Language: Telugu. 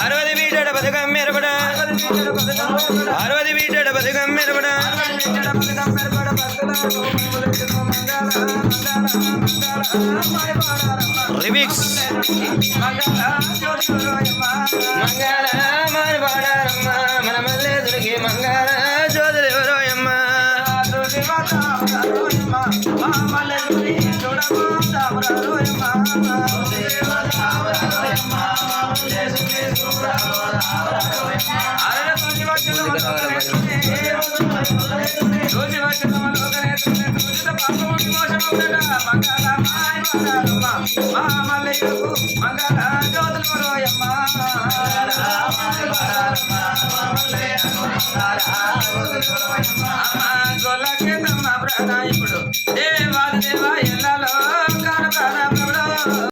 అరవది బీటడ బతుకం మెరపడ అరవది బీటడ బతుకం మెరపడ రిమిక్స్ మంగళ మారి పాడారమ్మ మన మల్లె దుర్గి మంగళ జ్యోతులు ఎవరోయమ్మ మంగళ